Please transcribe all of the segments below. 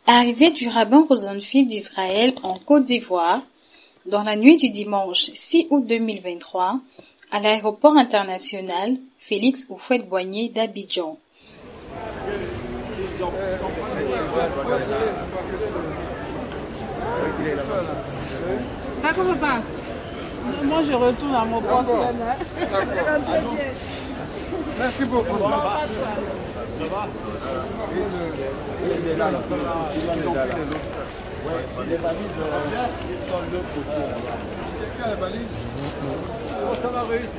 Arrivée du rabbin Rosenfeld d'Israël en Côte d'Ivoire, dans la nuit du dimanche 6 août 2023, à l'aéroport international Félix Houphouët-Boigny d'Abidjan. D'accord, papa. Moi, je retourne à mon poste. Merci beaucoup. Ça va? Il est là. Les valises sont de l'autre côté. Quelqu'un a les valises? Comment ça va, Ruth?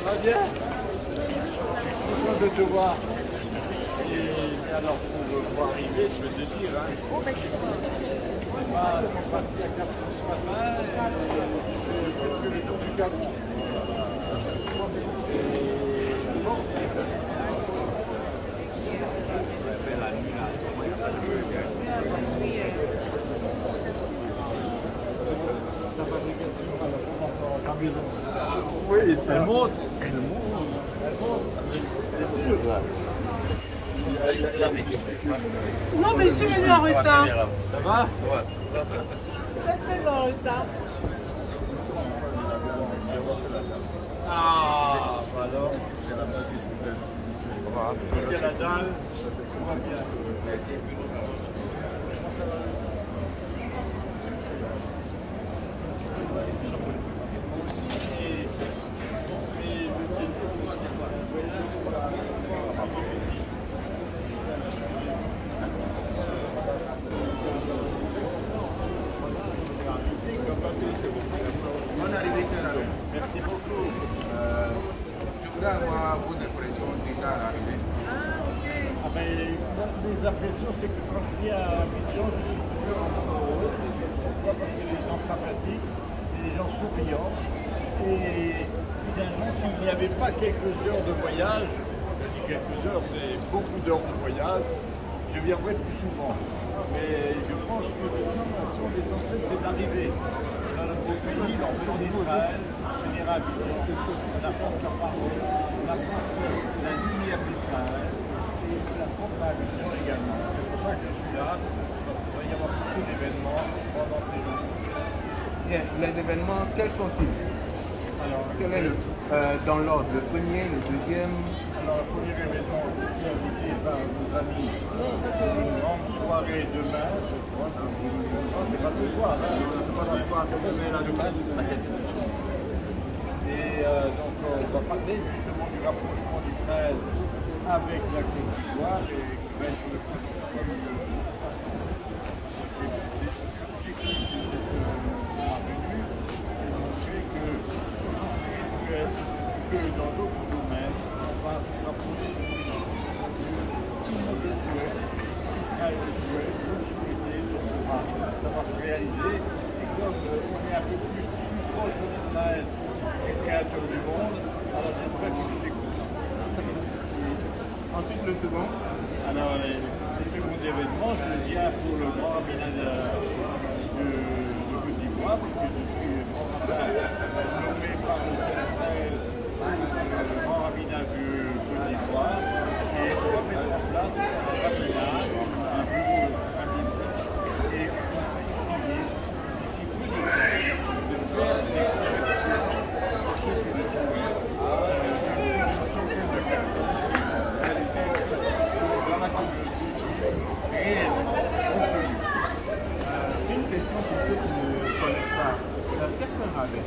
Ça va bien? Content de te voir. Et alors, pour arriver, je vais te dire, c'est pas parti à 4 heures ce matin, et c'est le tour du Gabon. Oui, elle monte. Non, mais je suis venu en retard. Ça va? Très en retard. Ah, alors, c'est la base du il y a la dalle, ça c'est tout va bien. Merci beaucoup. Je voudrais avoir vos impressions déjà à l'arrivée. Ah ben, les impressions, c'est que quand je viens à Abidjan, je suis toujours heureux. Pourquoi? Parce que les gens sympathiques, les gens souriants. Et finalement, s'il n'y avait pas quelques heures de voyage, je dis quelques heures, c'est beaucoup d'heures de voyage, je viendrais plus souvent. Mais je pense que de toute façon, l'essentiel, c'est d'arriver dans notre beau pays, dans le pays d'Israël, venir à Abidjan, on apporte la parole, on apporte la lumière d'Israël. La pompe à Abidjan également. C'est pour ça que je suis là. Il va y avoir beaucoup d'événements pendant ces jours. Yes, les événements, quels sont-ils? Alors, quel est dans l'ordre, le premier, le deuxième? Alors, le premier événement, qui est invité par nos amis, c'est une grande soirée demain, je crois. C'est pas ce soir, hein? C'est pas ce soir, c'est demain, la demain. Et donc, on va parler justement du rapprochement d'Israël avec la Côte d'Ivoire et qui va être le que dans d'autres domaines, on va se rapprocher de l'Israël. Tout le monde le souhaite, Israël le souhaite, vous le souhaitez, donc ça va se réaliser. Et comme on est un peu plus proche d'Israël, le créateur du monde, alors j'espère que je l'écoute. Ensuite, le second. Alors, les seconds événements, je le dirais pour le grand rabbinat de Côte d'Ivoire, puisque je suis nommé par le Israël le grand rabbinat de Côte d'Ivoire, et on va mettre en place un rabbinat, un bureau rabbinat, et on va essayer, d'ici peu de temps, de faire des corrections pour ceux qui le souhaitent, une centaine de personnes. Dans la communauté réellement reconnue. Une question pour ceux qui ne connaissent pas. Qu'est-ce qu'un rabbin?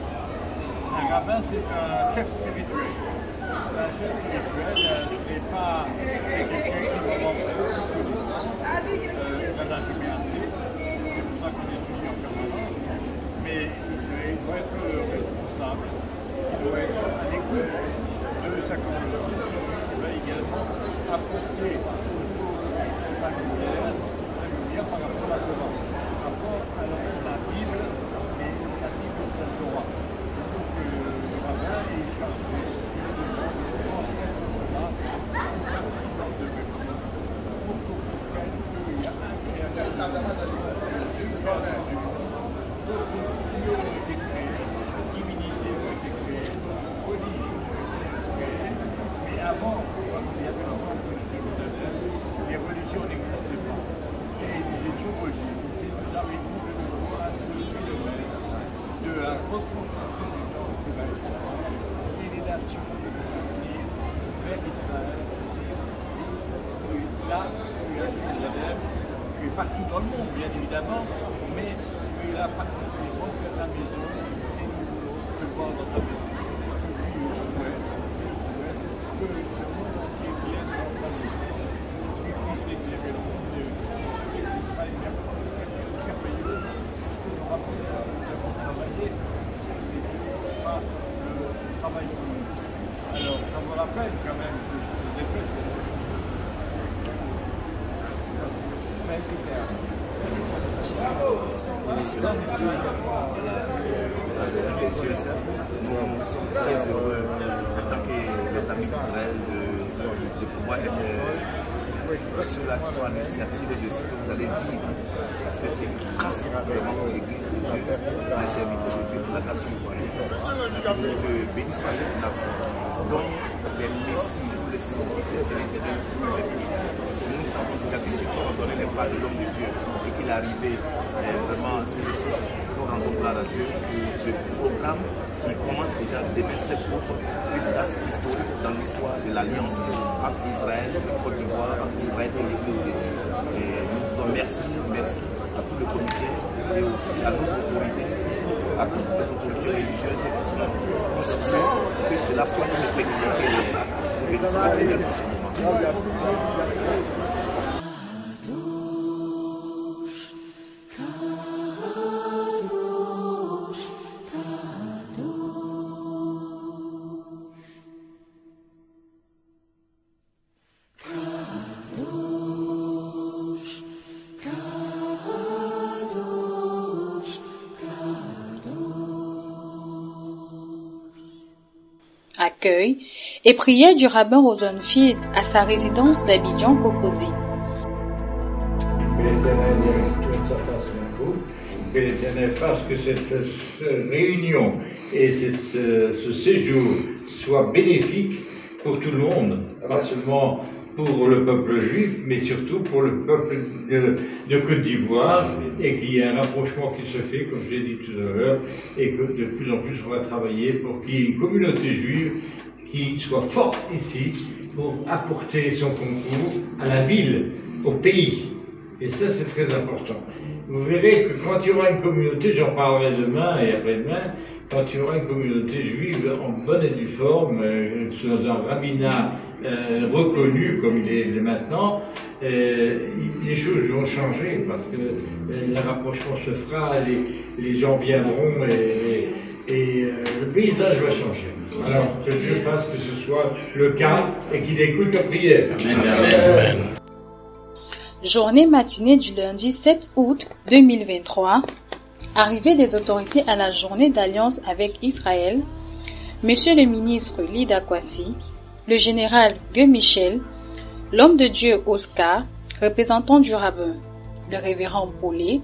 Un rabbin, c'est un chef spirituel. Un chef spirituel, ce n'est pas quelqu'un qui va rentrer au Canada GBAC, c'est pour ça qu'on étudie en permanence, mais il doit être responsable, il doit être à l'écoute de sa communauté, il va également apporter sa lumière par rapport à la Torah, par rapport à la Bible, et la Bible c'est la Torah. Donc le rabbin est chargé de transmettre la Torah au maximum de personnes pour comprendre qu'il y a un créateur, une femme du monde, d'autres dieux ont été créés, divinités ont été créées, religions ont été créées, mais avant, il y avait le temple de Jérusalem, les religions n'existaient pas. Et reconstruction du temps et les nations vers Israël. Là, il y a Jérusalem, qui est partout dans le monde, bien évidemment, mais il a particulièrement faire la maison et nous voulons te voir dans ta maison. C'est ce que Dieu souhaite. Que le monde entier vienne dans sa maison, qu'il puisse éclairer le monde de celui qui sera merveilleux. Parce que nous avons travaillé, c'est Dieu qui fera le travail pour nous. Alors, ça me rappelle quand même que je me dépêche. Nous sommes très heureux en tant que les amis d'Israël de pouvoir être ceux-là qui sont à l'initiative de ce que vous allez vivre, parce que c'est une grâce vraiment pour l'Église de Dieu, pour les serviteurs de Dieu, pour la nation ivoirienne. Que béni soit cette nation dont les messies ou les serviteurs de l'Éternel font les pieds. Nous savons déjà que ceux qui ont donné les pas de l'homme de Dieu et qu'il est arrivé vraiment, c'est le sens. Nous rendons gloire à Dieu pour ce programme qui commence déjà demain 7 août, une date historique dans l'histoire de l'alliance entre Israël et Côte d'Ivoire, entre Israël et l'Église de Dieu. Et nous disons merci à tout le comité et aussi à nos autorités, à toutes les autorités religieuses qui sont constituées, que cela soit une effectivité réelle. Nous bénissons l'Éternel pour ce moment. Accueil et prière du rabbin Rosenfield à sa résidence d'Abidjan Cocody. Que l'Éternel fasse que cette réunion et ce séjour soit bénéfique pour tout le monde, pas seulement pour le peuple juif, mais surtout pour le peuple de Côte d'Ivoire, et qu'il y ait un rapprochement qui se fait, comme j'ai dit tout à l'heure, et que de plus en plus on va travailler pour qu'il y ait une communauté juive qui soit forte ici pour apporter son concours à la ville, au pays. Et ça, c'est très important. Vous verrez que quand il y aura une communauté, j'en parlerai demain et après-demain, quand il y aura une communauté juive en bonne et due forme, dans un rabbinat reconnu comme il est maintenant, les choses vont changer parce que le rapprochement se fera, les gens viendront et le paysage va changer. Alors que Dieu fasse que ce soit le cas et qu'il écoute nos prières. Amen. Amen. Journée matinée du lundi 7 août 2023. Arrivée des autorités à la journée d'alliance avec Israël, Monsieur le ministre Lida Kwasi, le général Gueux Michel, l'homme de Dieu Oscar, représentant du rabbin, le révérend Paulé,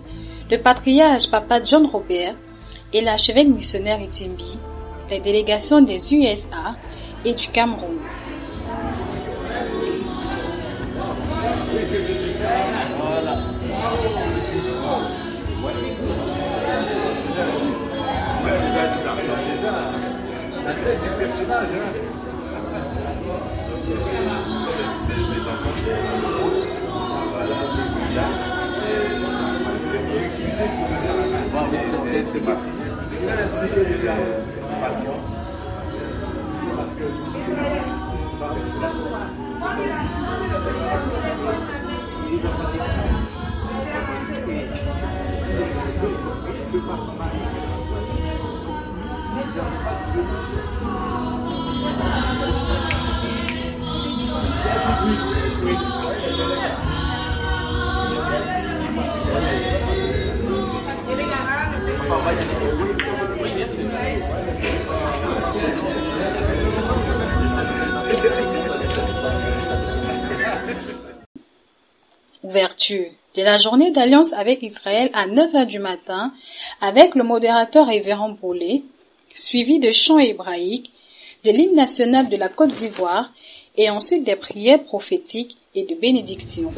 le patriarche Papa John Robert et l'archevêque missionnaire Itimbi, les délégations des USA et du Cameroun. La tête du personnage, C'est ma fille. Ouverture de la journée d'alliance avec Israël à 9h du matin avec le modérateur révérend Paulé, suivi de chants hébraïques, de l'hymne national de la Côte d'Ivoire et ensuite des prières prophétiques et de bénédictions.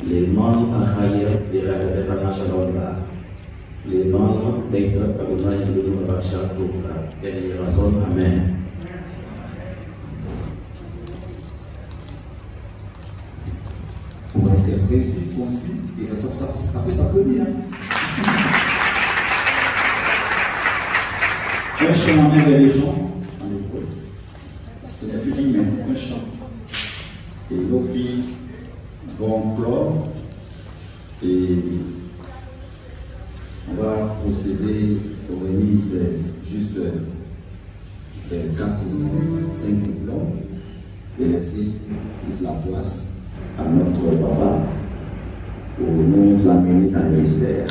les membres Achaïa de la Shalom Laf, les membres d'État Pagomai de l'Innovation Toufla, et les raisons Amen. On va rester précis, concis, et ça peut s'applaudir. Un chant en vers les gens, en hébreu. Ce n'est plus rien, mais un chant. Et nos filles vont clore et on va procéder aux remises des 4 ou 5 diplômes et laisser toute la place à notre papa pour nous amener dans le ministère.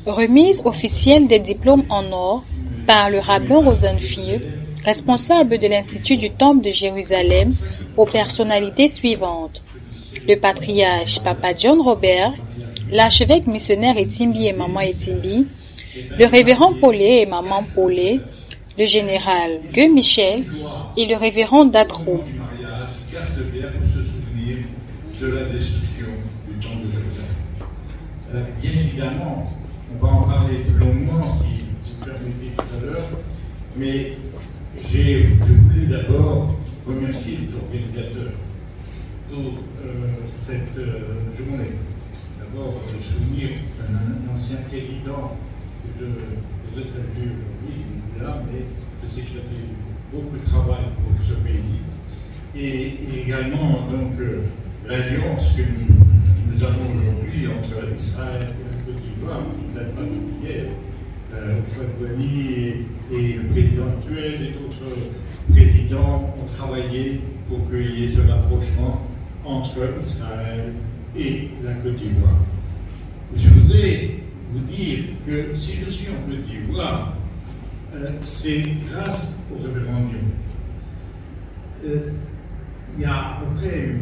Remise officielle des diplômes en or par le rabbin Rosenfield, responsable de l'Institut du Temple de Jérusalem, aux personnalités suivantes: le patriarche Papa John Robert, l'archevêque missionnaire Etimbi et Maman Etimbi, le révérend Paulet et Maman Paulet, le général Gueux Michel et le révérend Datro. De la destruction du temple de Jérusalem. Bien évidemment, on va en parler plus longuement si vous permettez tout à l'heure, mais je voulais d'abord remercier les organisateurs pour cette journée. D'abord, souvenir d'un ancien président que je salue aujourd'hui, là, mais je sais qu'il a fait beaucoup de travail pour ce pays. Et également, donc, l'alliance que nous avons aujourd'hui entre Israël et la Côte d'Ivoire, qui ne date pas d'hier, Fouad Boigny et le président actuel et d'autres présidents ont travaillé pour qu'il y ait ce rapprochement entre Israël et la Côte d'Ivoire. Je voudrais vous dire que si je suis en Côte d'Ivoire, c'est grâce au référendum. Il y a à peu près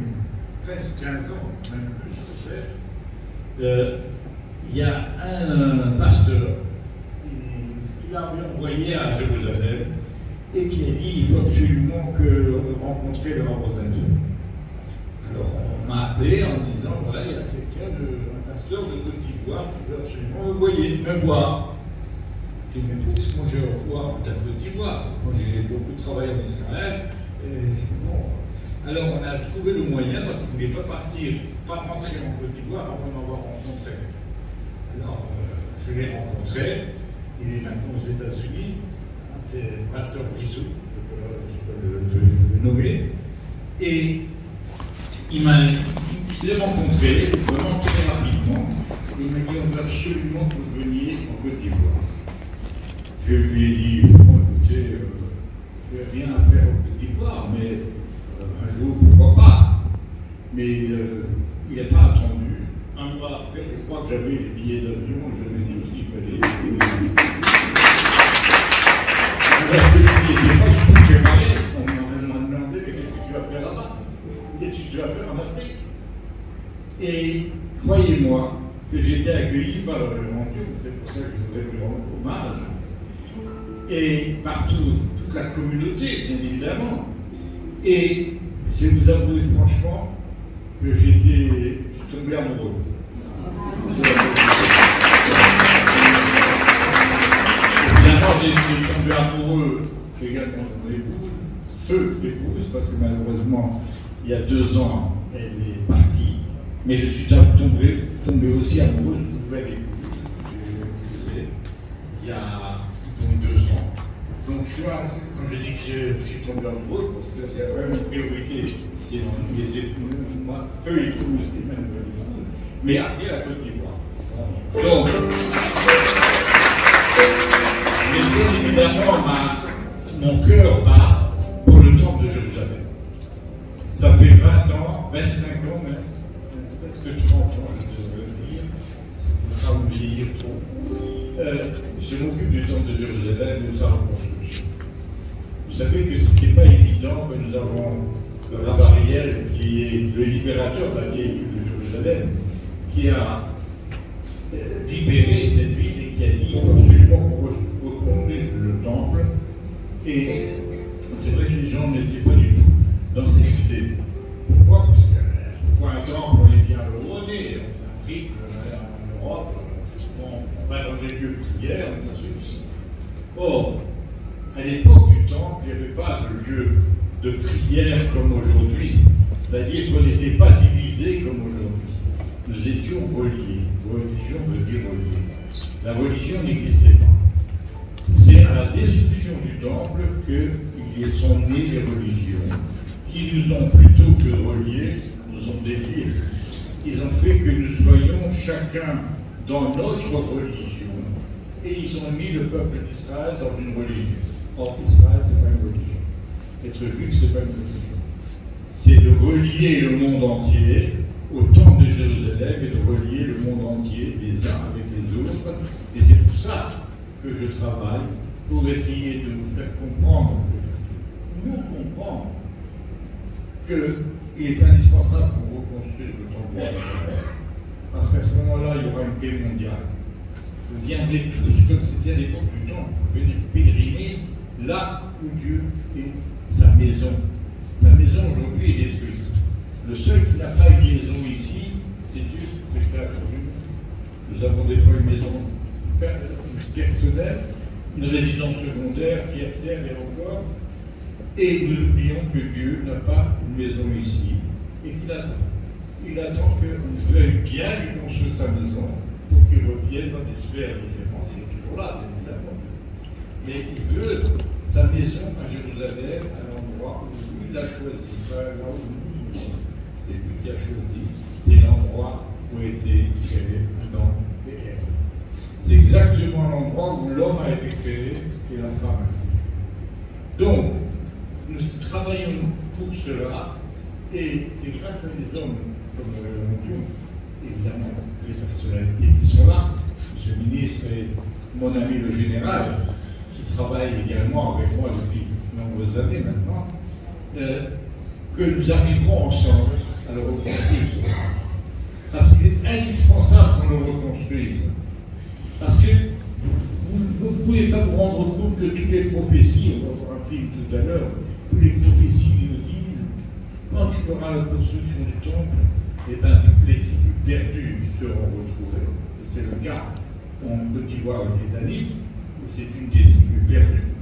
presque 15 ans, même plus peut-être, il y a un pasteur qui l'a envoyé à Jérusalem et qui a dit il faut absolument rencontrer le roi Rosenfeld. Alors on m'a appelé en me disant voilà, il y a quelqu'un, un pasteur de Côte d'Ivoire qui veut absolument me voir. Je dis mais qu'est-ce que j'ai à voir à Côte d'Ivoire? Quand j'ai beaucoup travaillé en Israël, bon. Alors on a trouvé le moyen parce qu'il ne voulait pas partir, pas rentrer en Côte d'Ivoire avant de m'avoir rencontré. Alors je l'ai rencontré, il est maintenant aux États-Unis, c'est Pasteur Brisou, je peux le nommer, et je l'ai rencontré vraiment très rapidement, il m'a dit on veut absolument que vous veniez en Côte d'Ivoire. Je lui ai dit, bon, écoutez, je n'ai rien à faire en Côte d'Ivoire, mais un jour, pourquoi pas. Mais il n'a pas attendu. Un mois après, je crois que j'avais les billets d'avion, je lui ai dit aussi, il fallait. Alors que je n'étais pas du tout préparé, on m'a demandé, mais qu'est-ce que tu vas faire là-bas? Qu'est-ce que tu vas faire en Afrique? Et croyez-moi que j'ai été accueilli par le Dieu, c'est pour ça que je voudrais lui rendre hommage. Et partout, toute la communauté, bien évidemment. Et je vais vous avouer franchement que je suis tombé amoureux. Évidemment, je suis tombé amoureux également de mon épouse, feu l'épouse, parce que malheureusement, il y a 2 ans, elle est partie. Mais je suis tombé aussi amoureux d'une nouvelle épouse que j'ai épousée il y a 2 ans. Donc, quand je dis que je suis tombé amoureux, parce que c'est vraiment une priorité, c'est mes épouses, moi, feu épouse et même nouvelle épouse, mais après la Côte d'Ivoire. Donc, mais bien évidemment, mon cœur bat pour le temple de Jérusalem. Ça fait 20 ans, 25 ans même, presque 30 ans, je devrais le dire, c'est pas me vieillir trop. Je m'occupe du temple de Jérusalem et de sa reconstruction. Vous savez que ce n'est pas évident que nous avons le rabbin Ariel, qui est le libérateur de la vieille ville de Jérusalem, qui a libéré cette ville et qui a dit qu'il faut absolument qu'on reconstruise le temple. Et c'est vrai que les gens n'étaient pas du tout dans cette idée. Pourquoi? Parce que pour un temple, on est bien le rôder, en Afrique, en Europe. On va dans des lieux de prière, ça suffit. Or, à l'époque du temple, il n'y avait pas de lieu de prière comme aujourd'hui. C'est-à-dire qu'on n'était pas divisés comme aujourd'hui. Nous étions reliés. Religion veut dire relié. La religion n'existait pas. C'est à la destruction du temple qu'ils sont nées les religions, qui nous ont, plutôt que reliés, nous ont déliés. Ils ont fait que nous soyons chacun dans notre religion, et ils ont mis le peuple d'Israël dans une religion. Or, Israël, ce n'est pas une religion. Être juif, ce n'est pas une religion. C'est de relier le monde entier au temple de Jérusalem et de relier le monde entier les uns avec les autres. Et c'est pour ça que je travaille, pour essayer de nous faire comprendre, nous comprendre, qu'il est indispensable pour reconstruire le temple de Jérusalem. Parce qu'à ce moment-là, il y aura une paix mondiale. Vous viendrez tous, comme c'était à l'époque du temple, venir pèleriner là où Dieu est sa maison. Sa maison aujourd'hui est détruite. Le seul qui n'a pas une maison ici, c'est Dieu, c'est créateur du monde. Nous avons des fois une maison personnelle, une résidence secondaire, tertiaire et encore, et nous oublions que Dieu n'a pas une maison ici et qu'il attend. Il attend qu'on veuille bien lui construire sa maison pour qu'il revienne dans des sphères différentes. Il est toujours là, bien évidemment. Mais il veut sa maison à Jérusalem, à l'endroit où il a choisi, pas là où nous sommes. C'est lui qui a choisi. C'est l'endroit où a été créé Adam et Ève. C'est exactement l'endroit où l'homme a été créé et la femme a été créée. Donc, nous travaillons pour cela, et c'est grâce à des hommes comme Dieu évidemment les personnalités qui sont là, M. le ministre et mon ami le général, qui travaille également avec moi depuis de nombreuses années maintenant, que nous arriverons ensemble à le reconstruire. Parce qu'il est indispensable qu'on le reconstruise. Parce que vous ne pouvez pas vous rendre compte que toutes les prophéties, on va voir un film tout à l'heure, toutes les prophéties nous disent, quand il y aura la construction du temple, eh bien, toutes les tribus perdues seront retrouvées. Et c'est le cas en Côte d'Ivoire et Tétanite, où c'est une des tribus perdues.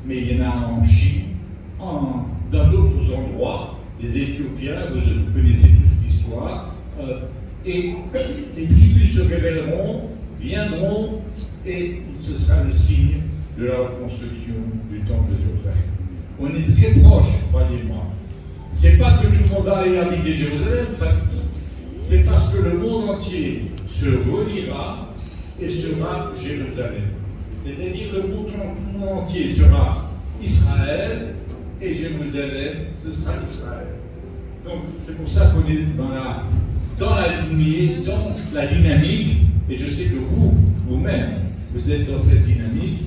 Mais il y en a en Chine, dans d'autres endroits, les Éthiopiens, vous connaissez tous l'histoire, et les tribus se révèleront, viendront, et ce sera le signe de la reconstruction du temple de Jérusalem. On est très proche, croyez-moi. C'est pas que tout le monde va aller habiter Jérusalem, pas du tout. C'est parce que le monde entier se reliera et sera Jérusalem. C'est-à-dire le monde entier sera Israël et Jérusalem, ce sera Israël. Donc c'est pour ça qu'on est dans la lignée, dans la dynamique, et je sais que vous-même, vous êtes dans cette dynamique,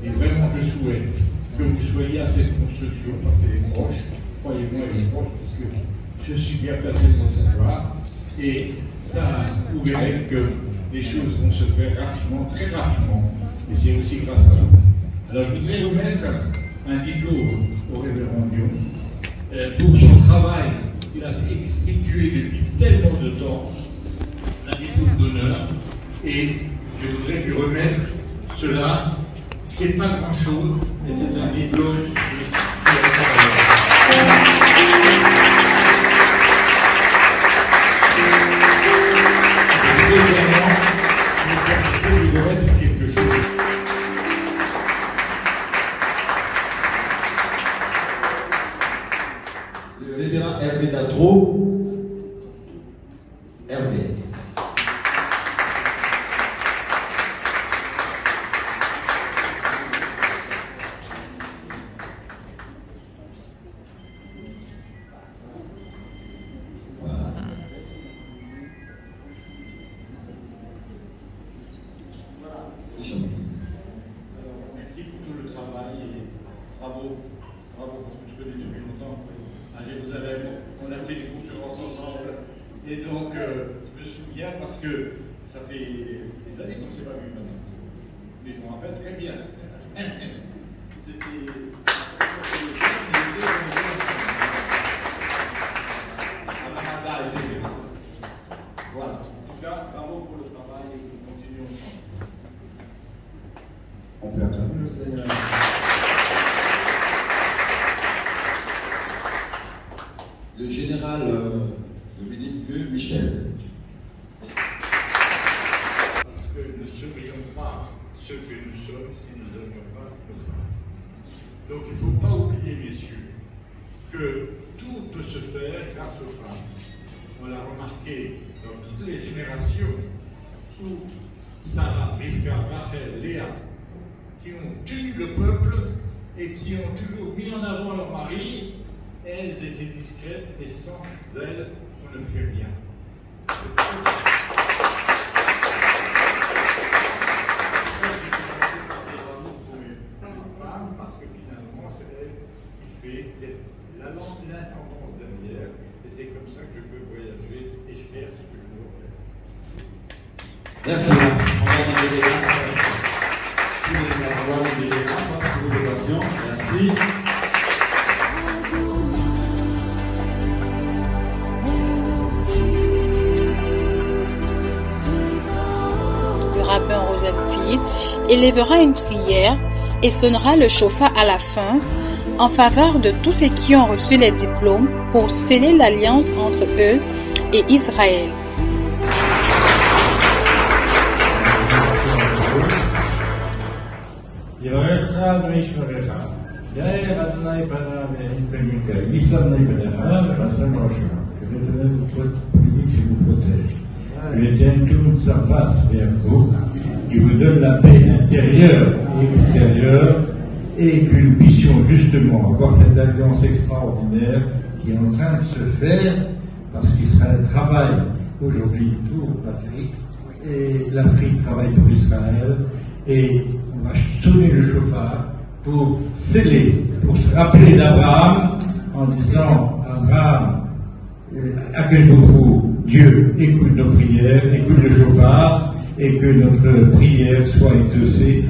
et vraiment je souhaite que vous soyez à cette construction, parce qu'elle est proche, croyez-moi, elle est proche, parce que je suis bien placé pour savoir, et ça, vous verrez que les choses vont se faire rapidement, très rapidement, et c'est aussi grâce à vous. Alors je voudrais remettre un diplôme au révérend Dion pour son travail qu'il a effectué depuis tellement de temps, un diplôme d'honneur, et je voudrais lui remettre cela. C'est pas grand-chose, mais c'est un diplôme qui a sa valeur. Deuxièmement, je vais lui remettre quelque chose. Le révérend Hervé Dadro, Hervé. Merci pour tout le travail et bravo parce que je connais depuis longtemps à Jérusalem. On a fait des conférences ensemble et donc je me souviens parce que ça fait des années qu'on ne s'est pas vu, mais je me rappelle très bien. C'était à Ramada, etc. Voilà. En tout cas, bravo pour le travail et nous continuons ensemble. On peut acclamer le Seigneur. Le général, le ministre Michel. Parce que nous ne serions pas ce que nous sommes si nous n'avions pas nos femmes. Donc il ne faut pas oublier, messieurs, que tout peut se faire grâce aux femmes. On l'a remarqué dans toutes les générations où Sarah, Rivka, Rachel, Léa, qui ont tenu le peuple et qui ont toujours mis en avant leur mari, elles étaient discrètes et sans elles, on ne fait rien. Parce que finalement, c'est elle qui fait l'intendance derrière, et c'est comme ça que je peux voyager et faire ce que je dois faire. Merci. On va libérer les rafles. Si vous voulez avoir libéré les rafles, pour vos passions. Merci. Le rabbin Rosenfield élèvera une prière et sonnera le chauffard à la fin en faveur de tous ceux qui ont reçu les diplômes pour sceller l'alliance entre eux et Israël. Il tourne sa face vers vous, qui vous donne la paix intérieure et extérieure, et que nous puissions justement avoir cette alliance extraordinaire qui est en train de se faire, parce qu'il sera un travail aujourd'hui pour l'Afrique, et l'Afrique travaille pour Israël, et on va sonner le chauffard pour sceller, pour se rappeler d'Abraham en disant Abraham, Akash Bokhu, Dieu écoute nos prières, écoute le chauffard, et que notre prière soit exaucée.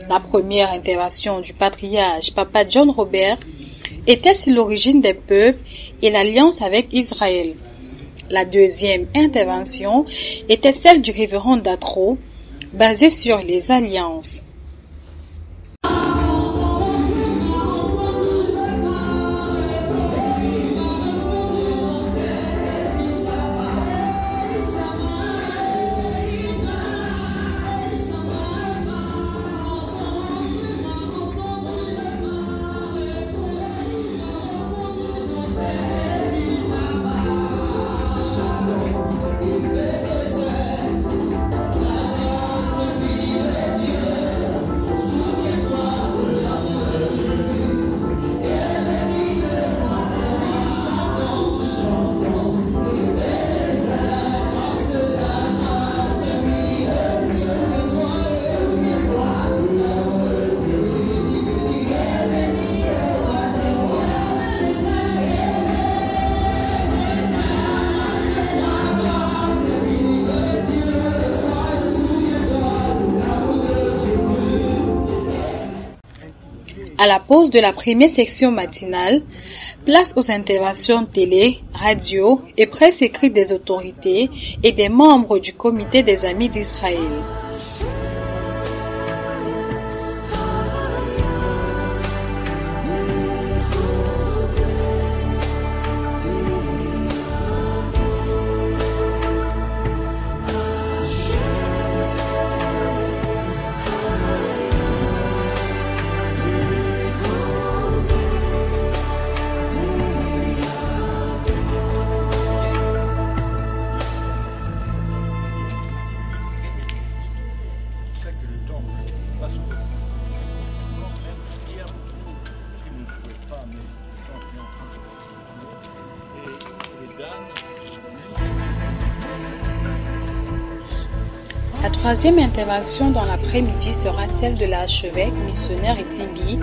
La première intervention du patriarche Papa John Robert était sur l'origine des peuples et l'alliance avec Israël. La deuxième intervention était celle du révérend Datro, basée sur les alliances. À la pause de la première section matinale, place aux interventions télé, radio et presse écrite des autorités et des membres du comité des Amis d'Israël. La troisième intervention dans l'après-midi sera celle de l'archevêque missionnaire Etimbi,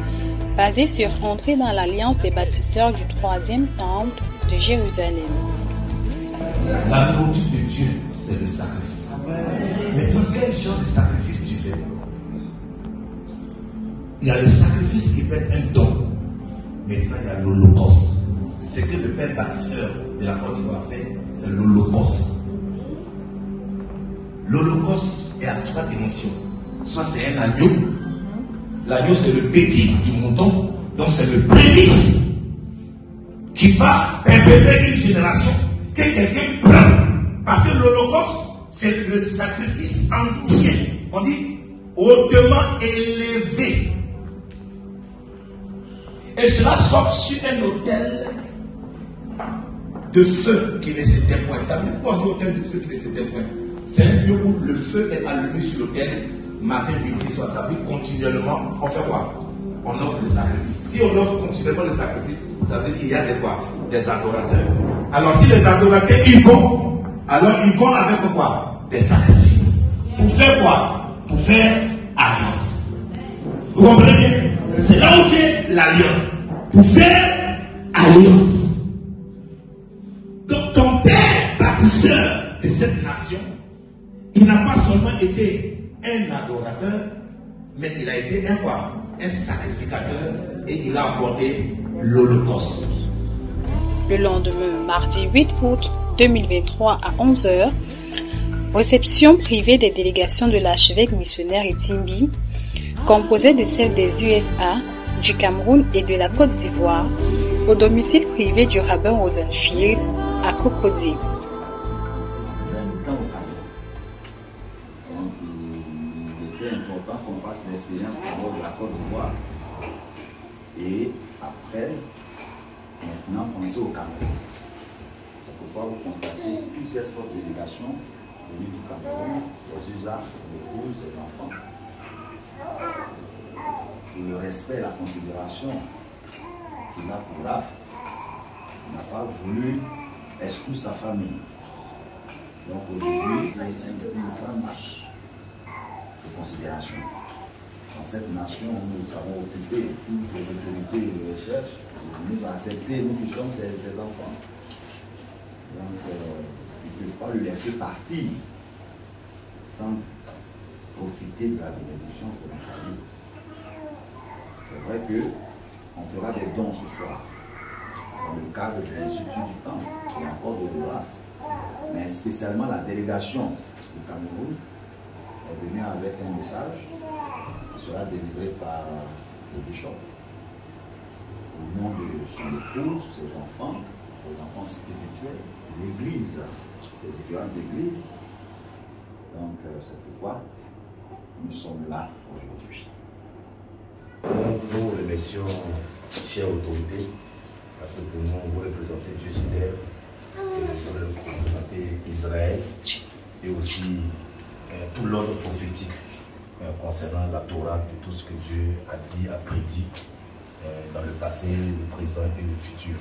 basée sur Entrer dans l'alliance des bâtisseurs du troisième temple de Jérusalem. La nourriture de Dieu, c'est le sacrifice. Mais pour quel genre de sacrifice tu fais? Il y a le sacrifice qui peut être un don. Maintenant, il y a l'holocauste. Ce que le père bâtisseur de la Côte d'Ivoire fait, c'est l'holocauste. L'holocauste est à trois dimensions. Soit c'est un agneau. L'agneau, c'est le petit du mouton. Donc c'est le prémisse qui va perpétrer une génération que quelqu'un prend. Parce que l'holocauste, c'est le sacrifice entier. On dit hautement élevé. Et cela s'offre sur un autel de feu qui ne s'éteint point. Ça veut dire pourquoi on dit autel de feu qui ne s'éteint point? C'est un lieu où le feu est allumé sur l'autel, matin, midi, soir. Ça veut dire continuellement, on fait quoi? On offre le sacrifice. Si on offre continuellement le sacrifice, ça veut dire qu'il y a des quoi? Des adorateurs. Alors si les adorateurs y vont, alors ils vont avec quoi? Des sacrifices. Pour faire quoi? Pour faire alliance. Vous comprenez bien? C'est là où vient l'alliance. Pour faire alliance. Donc ton père bâtisseur de cette nation, il n'a pas seulement été un adorateur, mais il a été un quoi? Un sacrificateur, et il a apporté l'holocauste. Le lendemain, mardi 8 août 2023 à 11h, réception privée des délégations de l'archevêque missionnaire Etimbi, composée de celles des USA, du Cameroun et de la Côte d'Ivoire, au domicile privé du rabbin Rosenfield à Cocody. c'était important qu'on fasse l'expérience d'abord de la Côte d'Ivoire. Et après, maintenant, penser au Cameroun. C'est pourquoi vous constatez plusieurs fortes délégations venues du Cameroun, les USAF, les épouses, les enfants. Pour le respect et la considération qu'il a pour RAF, il n'a pas voulu exclure sa famille. Donc aujourd'hui, il y a une grande marche de considération. Dans cette nation, nous avons occupé toutes les autorités de recherche, nous avons accepté, nous qui sommes ses enfants. Donc, ils ne peuvent pas le laisser partir sans profiter de la bénédiction que nous avons. C'est vrai qu'on fera des dons ce soir, dans le cadre de l'Institut du Temple et encore de l'ORAF, mais spécialement la délégation du Cameroun est venue avec un message qui sera délivré par le bishop au nom de son épouse, ses enfants spirituels, l'Église, ces différentes églises. Donc c'est pourquoi nous sommes là aujourd'hui. Nous remercions, chère autorité, parce que pour nous, vous représentez Dieu sur terre, et vous représentez Israël, et aussi tout l'ordre prophétique concernant la Torah, de tout ce que Dieu a dit, a prédit dans le passé, le présent et le futur.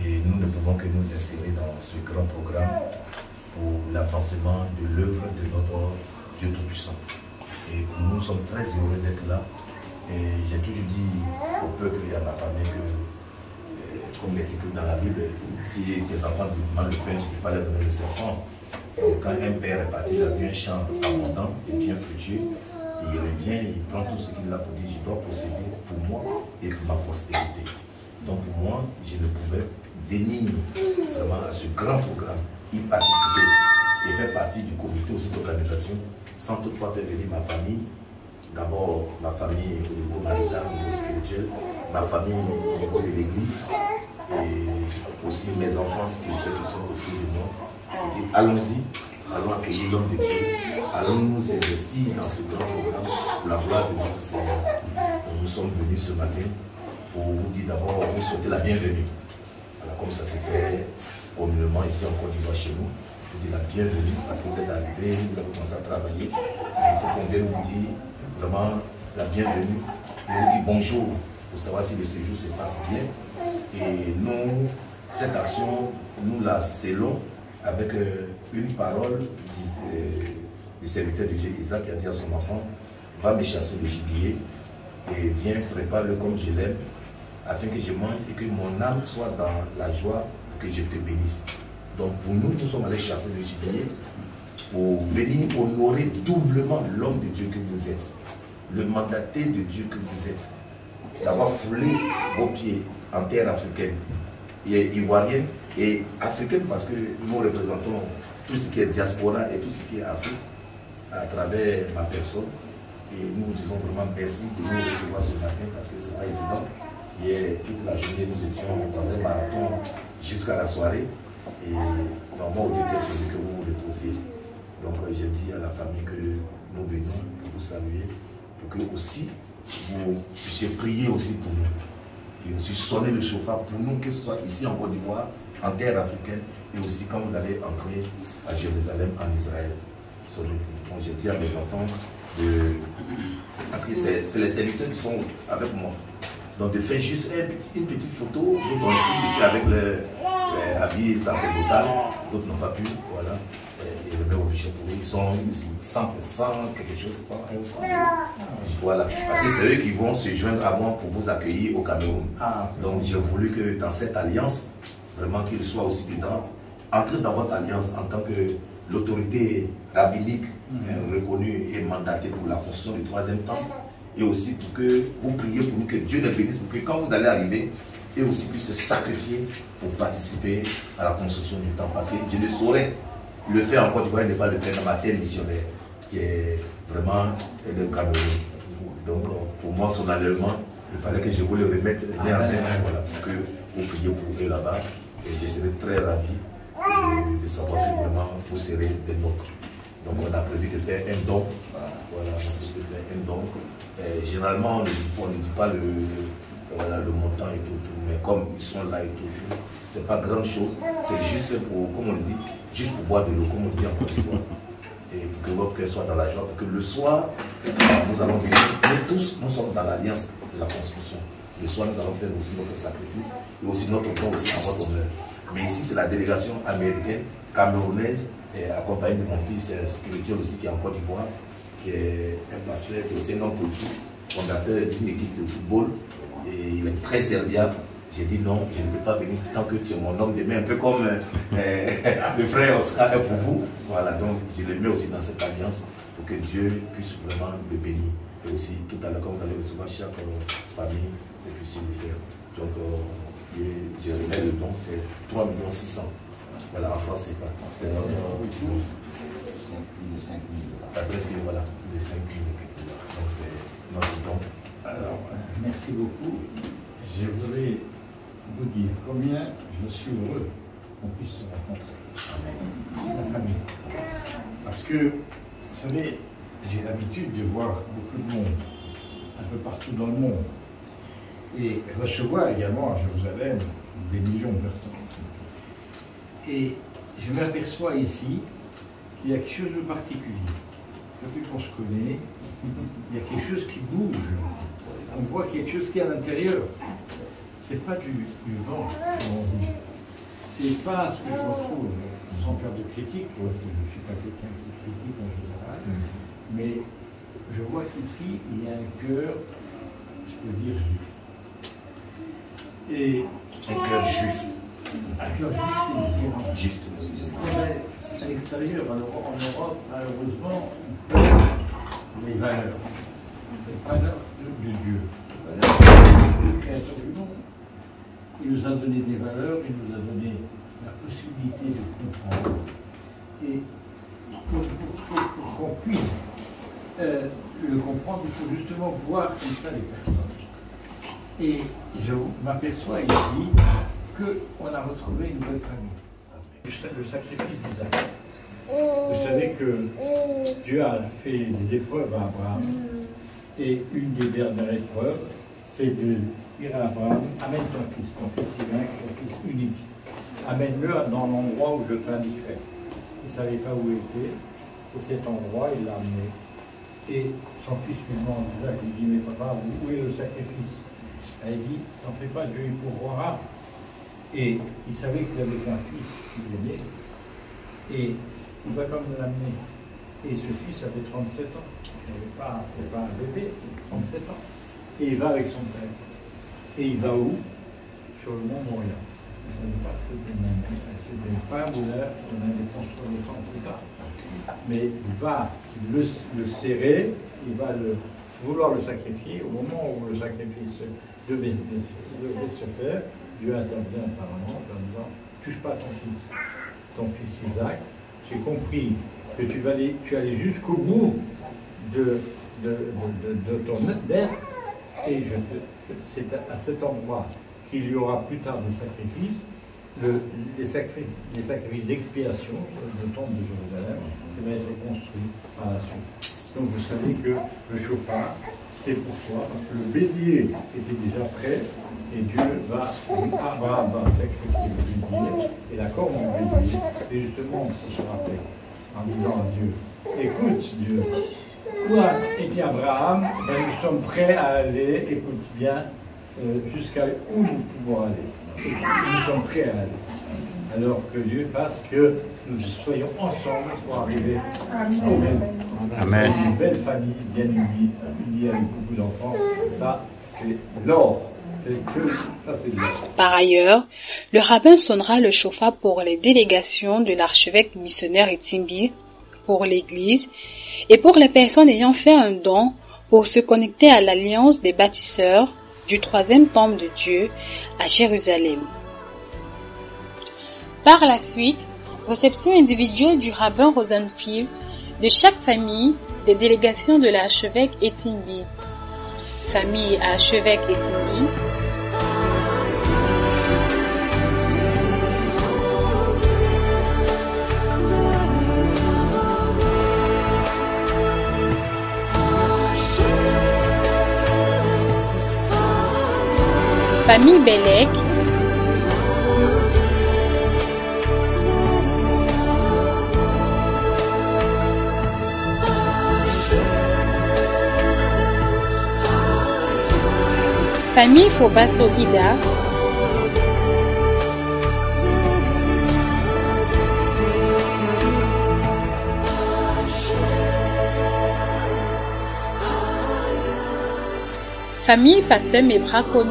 Et nous ne pouvons que nous insérer dans ce grand programme pour l'avancement de l'œuvre de notre Dieu Tout-Puissant. Et pour nous sommes très heureux d'être là. Et j'ai toujours dit au peuple et à ma famille que, comme il est écrit dans la Bible, si tes enfants demandent le pain, tu ne peux pas leur donner le serpent. Quand un père est parti, il a vu un champ abondant et bien fructueux, et il revient, il prend tout ce qu'il a pour dire, je dois posséder pour moi et pour ma postérité. Donc pour moi, je ne pouvais venir vraiment à ce grand programme, y participer et faire partie du comité aussi d'organisation, sans toutefois faire venir ma famille. D'abord, ma famille au niveau marital, au niveau spirituel, ma famille au niveau de l'église, et aussi mes enfants spirituels qui sont autour de moi. Je dis, allons-y, allons accueillir l'homme de Dieu, allons nous investir dans ce grand programme pour la gloire de notre Seigneur. Nous sommes venus ce matin pour vous dire d'abord, vous souhaiter la bienvenue. Alors, comme ça s'est fait communément ici en Côte d'Ivoire chez nous, je dis la bienvenue parce que vous êtes arrivés, vous avez commencé à travailler. Il faut qu'on vienne vous dire vraiment la bienvenue et vous dire bonjour pour savoir si le séjour se passe bien. Et nous, cette action, nous la scellons avec une parole du serviteur de Dieu Isaac qui a dit à son enfant, va me chasser le gibier et viens, prépare-le comme je l'aime, afin que je mange et que mon âme soit dans la joie pour que je te bénisse. Donc pour nous, nous sommes allés chasser le gibier pour venir honorer doublement l'homme de Dieu que vous êtes, le mandaté de Dieu que vous êtes, d'avoir foulé vos pieds en terre africaine et ivoirienne et africaine parce que nous représentons tout ce qui est diaspora et tout ce qui est Afrique à travers ma personne. Et nous vous disons vraiment merci de nous recevoir ce matin parce que ce n'est pas évident. Hier, toute la journée, nous étions dans un marathon jusqu'à la soirée. Et normalement, au lieu d'être celui que vous vous reposiez. Donc, j'ai dit à la famille que nous venons pour vous saluer, pour que aussi vous puissiez prier aussi pour nous. Et aussi sonner le chauffard pour nous, que ce soit ici en Côte d'Ivoire, en terre africaine, et aussi quand vous allez entrer à Jérusalem, en Israël. Donc, j'ai dit à mes enfants, parce que c'est les serviteurs qui sont avec moi. Donc de faire juste une petite photo, d'autres ont pu avec le habit sacerdotal, d'autres n'ont pas pu, voilà. Et le maire obligé pour eux, ils sont 100 quelque chose, 100 ou 100. Voilà, parce que c'est eux qui vont se joindre à moi pour vous accueillir au Cameroun. Donc j'ai voulu que dans cette alliance, vraiment qu'ils soient aussi dedans, entrer dans votre alliance en tant que l'autorité rabbinique reconnue et mandatée pour la construction du 3e temple, et aussi pour que vous priez pour nous, que Dieu les bénisse, pour que quand vous allez arriver, et aussi puisse se sacrifier pour participer à la construction du temple. Parce que je ne saurais le faire en Côte d'Ivoire et ne pas le faire dans ma terre missionnaire, qui est vraiment le Cameroun. Donc pour moi, son enlèvement, il fallait que je vous le remette main en main, voilà, pour que vous priez pour eux là-bas. Et je serai très ravi de savoir que vraiment vous serez des nôtres. Donc on a prévu de faire un don. Voilà, on a prévu de faire un don. Généralement, on ne dit pas le montant et tout, mais comme ils sont là et tout, c'est pas grand chose. C'est juste pour, comme on le dit, juste pour boire de l'eau, comme on dit en Côte d'Ivoire. Et que votre cœur soit dans la joie, pour que le soir, nous allons venir. Nous tous, nous sommes dans l'alliance de la construction. Le soir, nous allons faire aussi notre sacrifice et aussi notre don aussi en votre honneur. Mais ici, c'est la délégation américaine, camerounaise, accompagnée de mon fils spirituel aussi qui est en Côte d'Ivoire, qui est un pasteur, qui est aussi un homme politique, fondateur d'une équipe de football. Et il est très serviable. J'ai dit non, je ne peux pas venir tant que tu es mon homme de main, un peu comme le frère Oscar est pour vous. Voilà, donc je le mets aussi dans cette alliance pour que Dieu puisse vraiment le bénir. Et aussi, tout à l'heure, quand vous allez recevoir chaque famille, vous puissiez le faire. Donc, je remets le don, c'est 3 600 000. Voilà, en France, c'est pas. C'est notre don. De 5 000 $. Presque, voilà, de 5 000 $. Donc, c'est notre don. Alors, merci beaucoup. Je voudrais vous dire combien je suis heureux qu'on puisse se rencontrer. La famille. Parce que, vous savez, j'ai l'habitude de voir beaucoup de monde, un peu partout dans le monde. Et recevoir également à Jérusalem des millions de personnes. Et je m'aperçois ici qu'il y a quelque chose de particulier. Depuis qu'on se connaît, il y a quelque chose qui bouge. On voit quelque chose qui est à l'intérieur. C'est pas du vent, comme on dit. C'est pas ce que je retrouve, sans faire de critique, parce que je ne suis pas quelqu'un qui critique en général, mais je vois qu'ici, il y a un cœur, je peux dire, juif. Et un cœur juif. Un cœur juif, c'est différent. Juste. À l'extérieur, en Europe, malheureusement, on perd les valeurs de Dieu, les valeurs du créateur du monde. Il nous a donné des valeurs, il nous a donné la possibilité de comprendre. Et pour qu'on puisse le comprendre, il faut justement voir comme ça les personnes. Et je m'aperçois ici qu'on a retrouvé une bonne famille. Le sacrifice d'Isaac. Vous savez que Dieu a fait des épreuves à Abraham. Et une des dernières épreuves, c'est de dire à Abraham, amène ton fils Isaac, ton fils unique. Amène-le dans l'endroit où je t'indiquerai. Il ne savait pas où il était, et cet endroit, il l'a amené. Et son fils lui demande, Isaac lui dit, mais papa, où est le sacrifice? Elle dit, n'en fais pas, Dieu il pourvoira. Et il savait qu'il avait un fils qu'il aimait, et il va quand même l'amener. Et ce fils avait 37 ans. Il n'avait pas un bébé, 37 ans. Et il va avec son père. Et il va où? Sur le mont Moria. Il ne savait pas que c'était pas un bonheur, on allait construire le temps plus tard. Mais il va le serrer, il va vouloir le sacrifier. Au moment où le sacrifice devait se faire, Dieu intervient apparemment en disant, touche pas ton fils Isaac. J'ai compris que tu allais jusqu'au bout de ton être, et c'est à cet endroit qu'il y aura plus tard des sacrifices, les sacrifices d'expiation, le temple de Jérusalem, qui va être construit par la suite. Donc vous savez que le chauffard, c'est pourquoi, parce que le bélier était déjà prêt, et Abraham va sacrifier le bélier, et la corne en bélier, c'est justement ce se rappelle, en disant à Dieu, écoute Dieu, toi et Abraham, nous sommes prêts à aller, écoute bien, jusqu'à où nous pouvons aller. Nous sommes prêts à aller. Alors que Dieu fasse que nous soyons ensemble pour arriver au même. Amen. Une belle famille, bien unie avec beaucoup d'enfants. Ça, c'est l'or. Par ailleurs, le rabbin sonnera le chauffard pour les délégations de l'archevêque missionnaire Etimbi, pour l'Église et pour les personnes ayant fait un don pour se connecter à l'alliance des bâtisseurs du troisième temple de Dieu à Jérusalem. Par la suite, réception individuelle du rabbin Rosenfield de chaque famille des délégations de l'archevêque Etimbi. Famille archevêque Etimbi. Famille Bellec. Famille Fobasso Ida. Famille Pasteur Mebra Kone.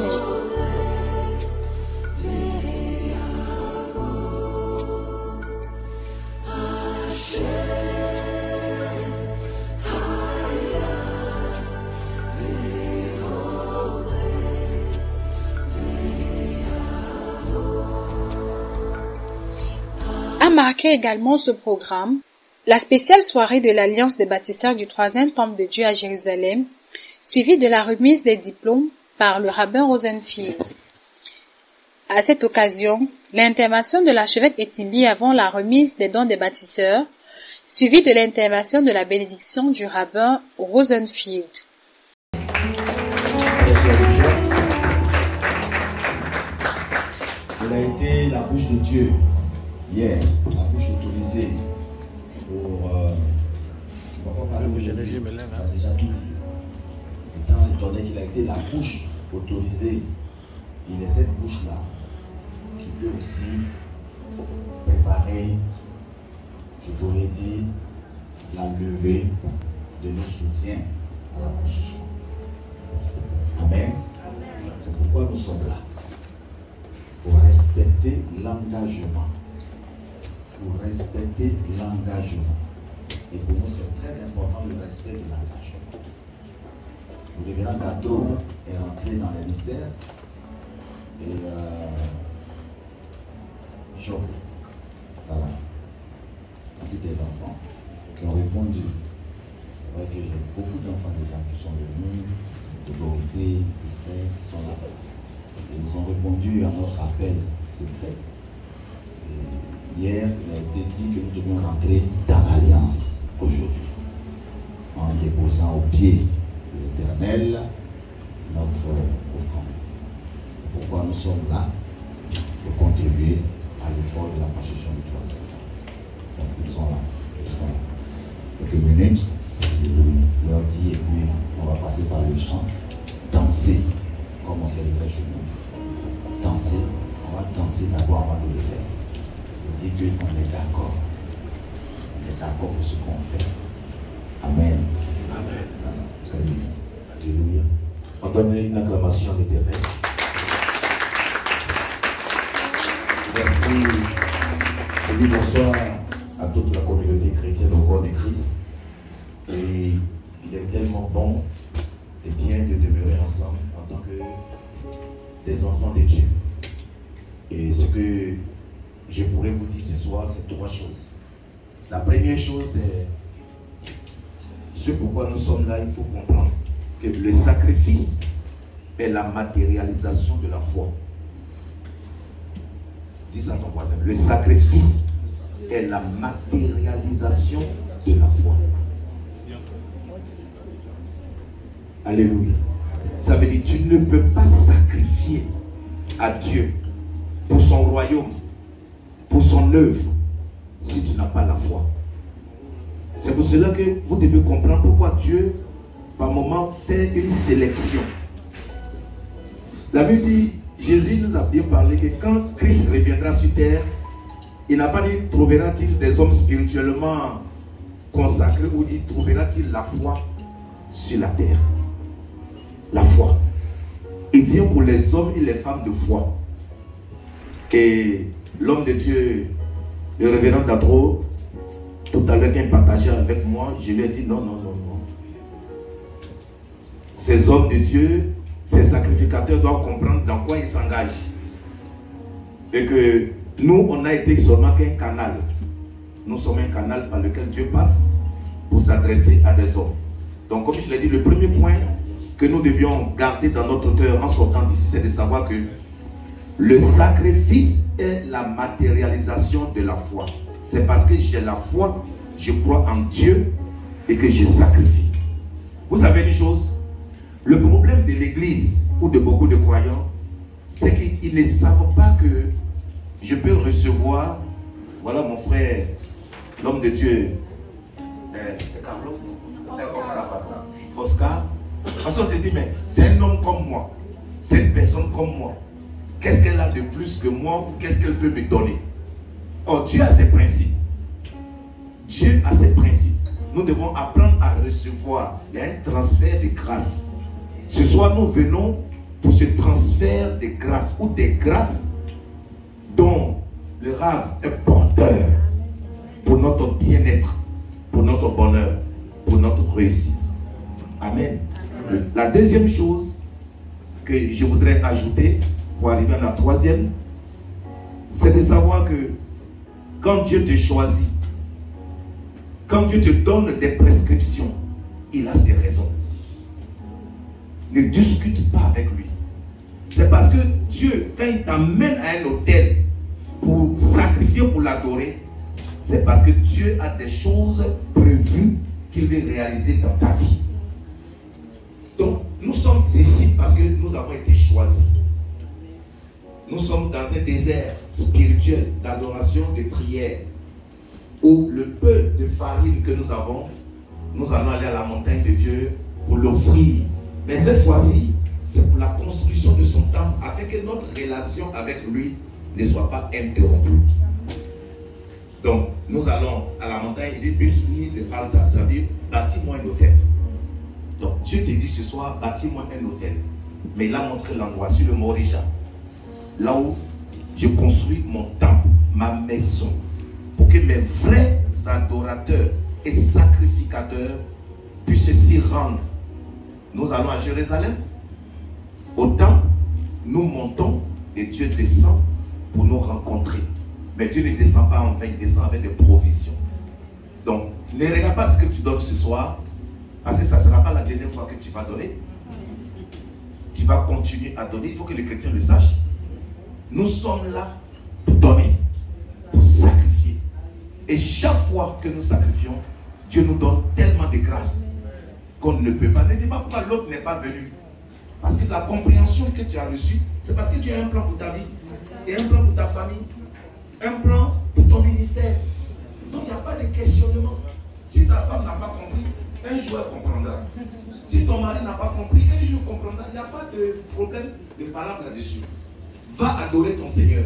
A marqué également ce programme la spéciale soirée de l'Alliance des baptisteurs du troisième temple de Dieu à Jérusalem, suivie de la remise des diplômes par le rabbin Rosenfield. À cette occasion, l'intervention de l'archevêque Etimbi avant la remise des dons des bâtisseurs, suivie de l'intervention de la bénédiction du rabbin Rosenfield. Il a été la bouche de Dieu hier, la bouche autorisée pour parler de Dieu. Ça a déjà tout dit. Étant donné qu'il a été la bouche autorisée, il est cette bouche-là qui peut aussi préparer, je pourrais dire, la levée de nos soutiens à la construction. Amen. C'est pourquoi nous sommes là. Pour respecter l'engagement. Pour respecter l'engagement. Et pour nous, c'est très important le respect de l'engagement. Le révérend Gato est rentré dans les mystères. Et Job, voilà, des enfants qui ont répondu. C'est vrai que j'ai beaucoup d'enfants déjà qui sont venus, d'autorité, discrets, sont là. Et ils ont répondu à notre appel, c'est fait. Et hier, il a été dit que nous devions rentrer dans l'alliance aujourd'hui, en déposant au pied de l'Éternel notre offrande. Pourquoi nous sommes là? Pour contribuer à l'effort de la construction du troisième. Donc ils sont là. Quelques minutes, je leur dis, et puis on va passer par le chant, danser, comme on célébrait chez nous. Danser, on va danser d'abord avant de le faire. Je dis qu'on est d'accord. On est d'accord pour ce qu'on fait. Amen. Amen. Alléluia. On donne une acclamation à l'Éternel. Merci. Je dis bonsoir à toute la communauté chrétienne au corps de Christ. Et il est tellement bon et bien de demeurer ensemble en tant que des enfants de Dieu. Et ce que je pourrais vous dire ce soir, c'est trois choses. La première chose, c'est ce pourquoi nous sommes là. Il faut comprendre que le sacrifice est la matérialisation de la foi. Dis à ton voisin, le sacrifice est la matérialisation de la foi. Alléluia. Ça veut dire que tu ne peux pas sacrifier à Dieu pour son royaume, pour son œuvre, si tu n'as pas la foi. C'est pour cela que vous devez comprendre pourquoi Dieu, par moment, fait une sélection. La Bible dit, Jésus nous a bien parlé que quand Christ reviendra sur terre, il n'a pas dit trouvera-t-il des hommes spirituellement consacrés ou dit trouvera-t-il la foi sur la terre. La foi. Il vient pour les hommes et les femmes de foi. Et l'homme de Dieu, le révérend Dadro, tout à l'heure, quand il partageait avec moi, je lui ai dit non. Ces hommes de Dieu, ces sacrificateurs doivent comprendre dans quoi ils s'engagent. Et que nous, on a été seulement qu'un canal. Nous sommes un canal par lequel Dieu passe pour s'adresser à des hommes. Donc, comme je l'ai dit, le premier point que nous devions garder dans notre cœur en sortant d'ici, c'est de savoir que le sacrifice est la matérialisation de la foi. C'est parce que j'ai la foi, je crois en Dieu et que je sacrifie. Vous savez une chose, le problème de l'église ou de beaucoup de croyants, c'est qu'ils ne savent pas que je peux recevoir. Voilà mon frère, l'homme de Dieu. C'est Carlos, Oscar. Parce qu'on se dit, mais c'est un homme comme moi. C'est une personne comme moi. Qu'est-ce qu'elle a de plus que moi ou qu'est-ce qu'elle peut me donner? Oh, Dieu a ses principes. Dieu a ses principes. Nous devons apprendre à recevoir. Il y a un transfert de grâce. Ce soir, nous venons pour ce transfert de grâce ou des grâces dont le Rav est porteur pour notre bien-être, pour notre bonheur, pour notre réussite. Amen. La deuxième chose que je voudrais ajouter pour arriver à la troisième, c'est de savoir que quand Dieu te choisit, quand Dieu te donne des prescriptions, il a ses raisons. Ne discute pas avec lui. C'est parce que Dieu, quand il t'amène à un autel pour sacrifier, pour l'adorer, c'est parce que Dieu a des choses prévues qu'il veut réaliser dans ta vie. Donc, nous sommes ici parce que nous avons été choisis. Nous sommes dans un désert spirituel d'adoration, de prière, où le peu de farine que nous avons, nous allons aller à la montagne de Dieu pour l'offrir. Mais cette fois-ci, c'est pour la construction de son temple, afin que notre relation avec lui ne soit pas interrompue. Donc, nous allons à la montagne et dit, de Alta, ça veut dire, bâtis-moi un hôtel. Donc, Dieu te dit ce soir, bâtis-moi un hôtel. Mais il a montré l'endroit sur le Morija, là où je construis mon temple, ma maison, pour que mes vrais adorateurs et sacrificateurs puissent s'y rendre. Nous allons à Jérusalem, au temple, nous montons et Dieu descend pour nous rencontrer. Mais Dieu ne descend pas en vain, il descend avec des provisions. Donc, ne regarde pas ce que tu donnes ce soir, parce que ça ne sera pas la dernière fois que tu vas donner. Tu vas continuer à donner, il faut que les chrétiens le sachent. Nous sommes là pour donner, pour sacrifier. Et chaque fois que nous sacrifions, Dieu nous donne tellement de grâce qu'on ne peut pas. Ne dis pas pourquoi l'autre n'est pas venu. Parce que la compréhension que tu as reçue, c'est parce que tu as un plan pour ta vie, et un plan pour ta famille, un plan pour ton ministère. Donc il n'y a pas de questionnement. Si ta femme n'a pas compris, un jour elle comprendra. Si ton mari n'a pas compris, un jour il comprendra. Il n'y a pas de problème de parole là-dessus. Va adorer ton Seigneur.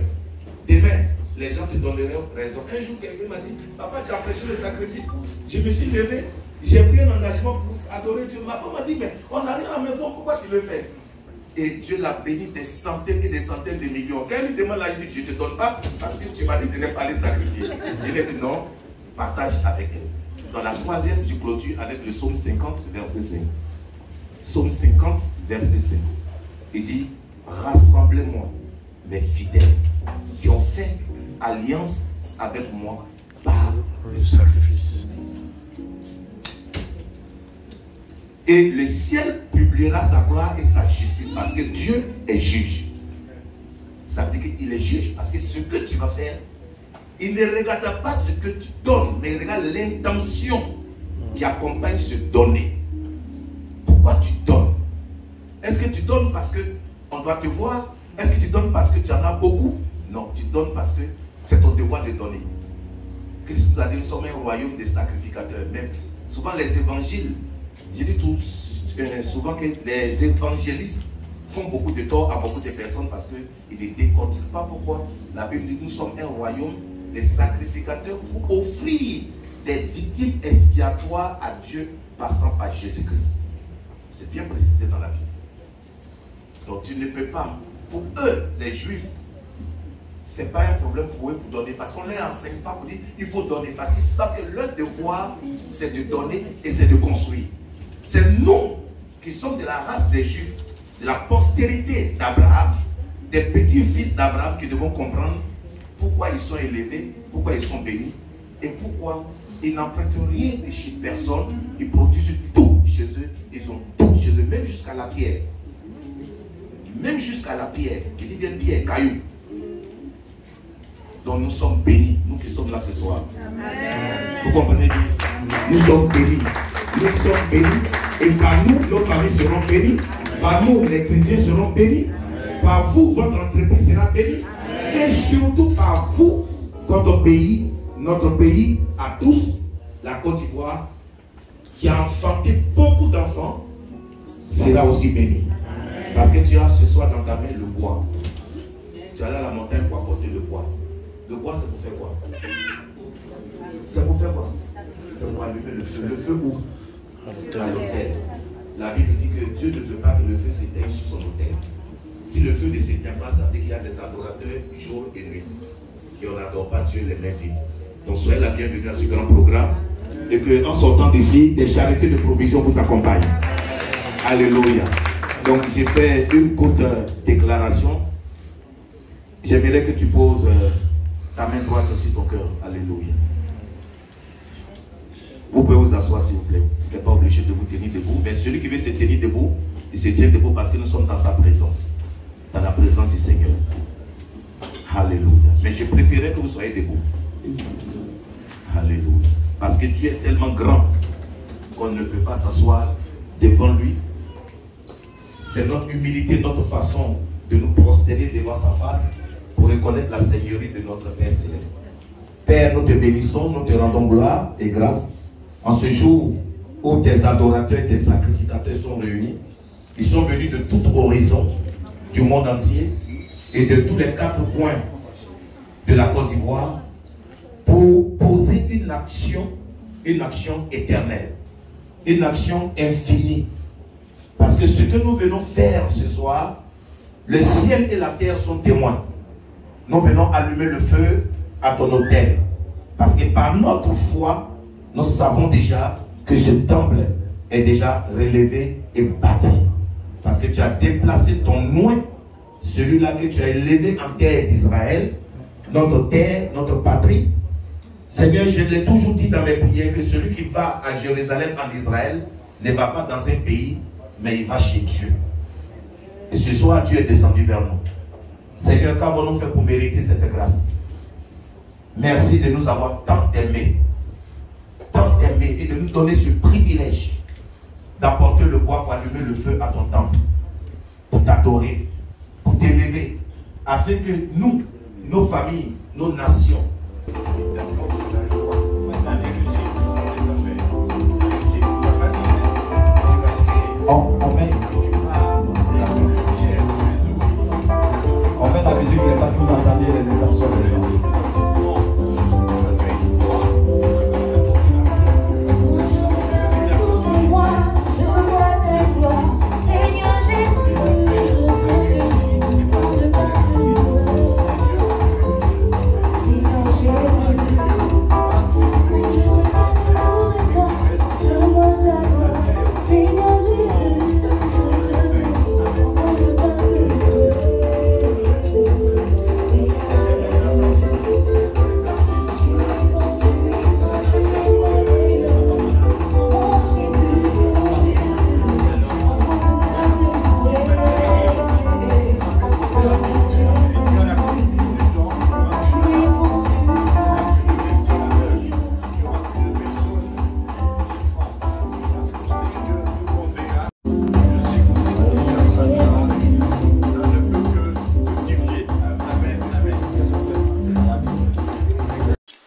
Demain, les gens te donneront raison. Un jour, quelqu'un m'a dit, papa, tu as prêché le sacrifice. Je me suis levé, j'ai pris un engagement pour adorer Dieu. Ma femme m'a dit, mais on arrive à la maison, pourquoi tu le fais? Et Dieu l'a béni des centaines et des centaines de millions. Quand il lui demande là, il dit, je ne te donne pas parce que tu m'as dit de ne pas les sacrifier. Il a dit non, partage avec elle. Dans la troisième, je clôture avec le psaume 50, verset 5. Psaume 50, verset 5. Il dit, rassemblez-moi, mes fidèles, qui ont fait alliance avec moi par le sacrifice. Et le ciel publiera sa gloire et sa justice, parce que Dieu est juge. Ça veut dire qu'il est juge, parce que ce que tu vas faire, il ne regarde pas ce que tu donnes, mais il regarde l'intention qui accompagne ce donner. Pourquoi tu donnes? Est-ce que tu donnes parce qu'on doit te voir? Est-ce que tu donnes parce que tu en as beaucoup? Non, tu donnes parce que c'est ton devoir de donner. Christ nous a dit, nous sommes un royaume des sacrificateurs. Même souvent les évangiles, je dis souvent que les évangélistes font beaucoup de tort à beaucoup de personnes parce qu'ils ne décortiquent pas pourquoi. La Bible dit que nous sommes un royaume des sacrificateurs pour offrir des victimes expiatoires à Dieu passant par Jésus-Christ. C'est bien précisé dans la Bible. Donc tu ne peux pas, pour eux, les Juifs, ce n'est pas un problème pour eux pour donner, parce qu'on ne les enseigne pas pour dire il faut donner, parce qu'ils savent que leur devoir, c'est de donner et c'est de construire. C'est nous qui sommes de la race des Juifs, de la postérité d'Abraham, des petits-fils d'Abraham qui devons comprendre pourquoi ils sont élevés, pourquoi ils sont bénis et pourquoi ils n'empruntent rien de chez personne. Ils produisent tout chez eux, ils ont tout chez eux, même jusqu'à la pierre. Même jusqu'à la pierre, je dis bien pierre, caillou. Donc nous sommes bénis, nous qui sommes là ce soir. Amen. Vous comprenez bien? Nous sommes bénis. Nous sommes bénis. Et par nous, nos familles seront bénies. Par nous, les chrétiens seront bénis. par vous, votre entreprise sera bénie. Et surtout par vous, notre pays à tous, la Côte d'Ivoire, qui a enfanté beaucoup d'enfants, sera aussi béni. Parce que tu as ce soir dans ta main le bois. Tu es allé à la montagne pour apporter le bois. Le bois, c'est pour faire quoi? C'est pour faire quoi? C'est pour allumer le feu. Le feu où? À l'autel. La Bible dit que Dieu ne veut pas que le feu s'éteigne sur son autel. Si le feu ne s'éteint pas, ça veut dire qu'il y a des adorateurs jour et nuit. Et on n'adore pas Dieu les mains vides. Donc soyez la bienvenue à ce grand programme. Et qu'en sortant d'ici, des charités de provision vous accompagnent. Alléluia. Donc j'ai fait une courte déclaration. J'aimerais que tu poses ta main droite sur ton cœur. Alléluia. Vous pouvez vous asseoir s'il vous plaît. Vous n'êtes pas obligé de vous tenir debout. Mais celui qui veut se tenir debout, il se tient debout parce que nous sommes dans sa présence. Dans la présence du Seigneur. Alléluia. Mais je préférais que vous soyez debout. Alléluia. Parce que Dieu est tellement grand qu'on ne peut pas s'asseoir devant lui. C'est notre humilité, notre façon de nous prosterner devant sa face pour reconnaître la seigneurie de notre Père Céleste. Père, nous te bénissons, nous te rendons gloire et grâce en ce jour où tes adorateurs et tes sacrificateurs sont réunis. Ils sont venus de tout horizon du monde entier et de tous les 4 coins de la Côte d'Ivoire pour poser une action éternelle, une action infinie. Parce que ce que nous venons faire ce soir, le ciel et la terre sont témoins. Nous venons allumer le feu à ton autel. Parce que par notre foi, nous savons déjà que ce temple est déjà relevé et bâti. Parce que tu as déplacé ton nom, celui-là que tu as élevé en terre d'Israël, notre terre, notre patrie. Seigneur, je l'ai toujours dit dans mes prières que celui qui va à Jérusalem en Israël ne va pas dans un pays, mais il va chez Dieu. Et ce soir, Dieu est descendu vers nous. Seigneur, qu'avons-nous fait pour mériter cette grâce? Merci de nous avoir tant aimés et de nous donner ce privilège d'apporter le bois pour allumer le feu à ton temple, pour t'adorer, pour t'élever, afin que nous, nos familles, nos nations, on met la musique, les pas que vous entendiez les intentions des gens.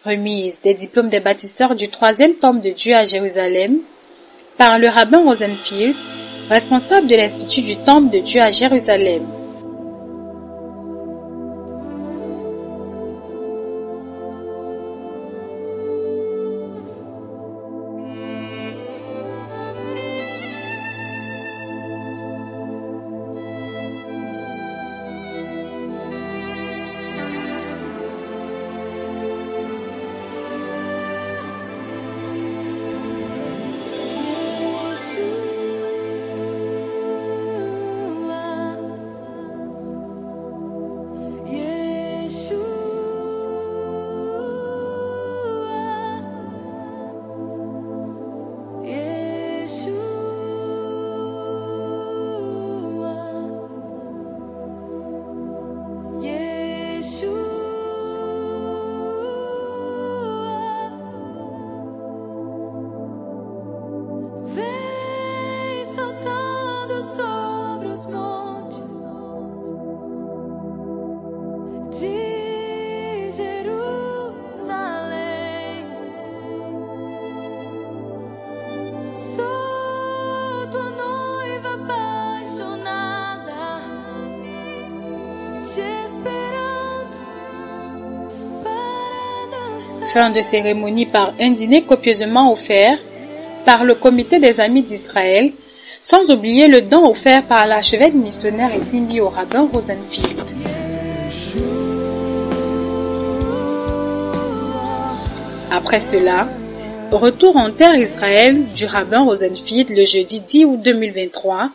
Remise des diplômes des bâtisseurs du 3e temple de Dieu à Jérusalem par le rabbin Rosenfield, responsable de l'Institut du temple de Dieu à Jérusalem. Fin de cérémonie par un dîner copieusement offert par le comité des Amis d'Israël, sans oublier le don offert par l'archevêque missionnaire et Cindy au rabbin Rosenfield. Après cela, retour en terre Israël du rabbin Rosenfield le jeudi 10 août 2023.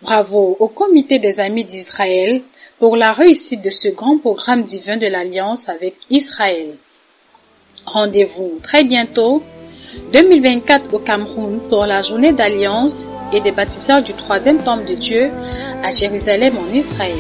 Bravo au comité des Amis d'Israël pour la réussite de ce grand programme divin de l'Alliance avec Israël. Rendez-vous très bientôt, 2024 au Cameroun, pour la journée d'Alliance et des bâtisseurs du troisième temple de Dieu à Jérusalem en Israël.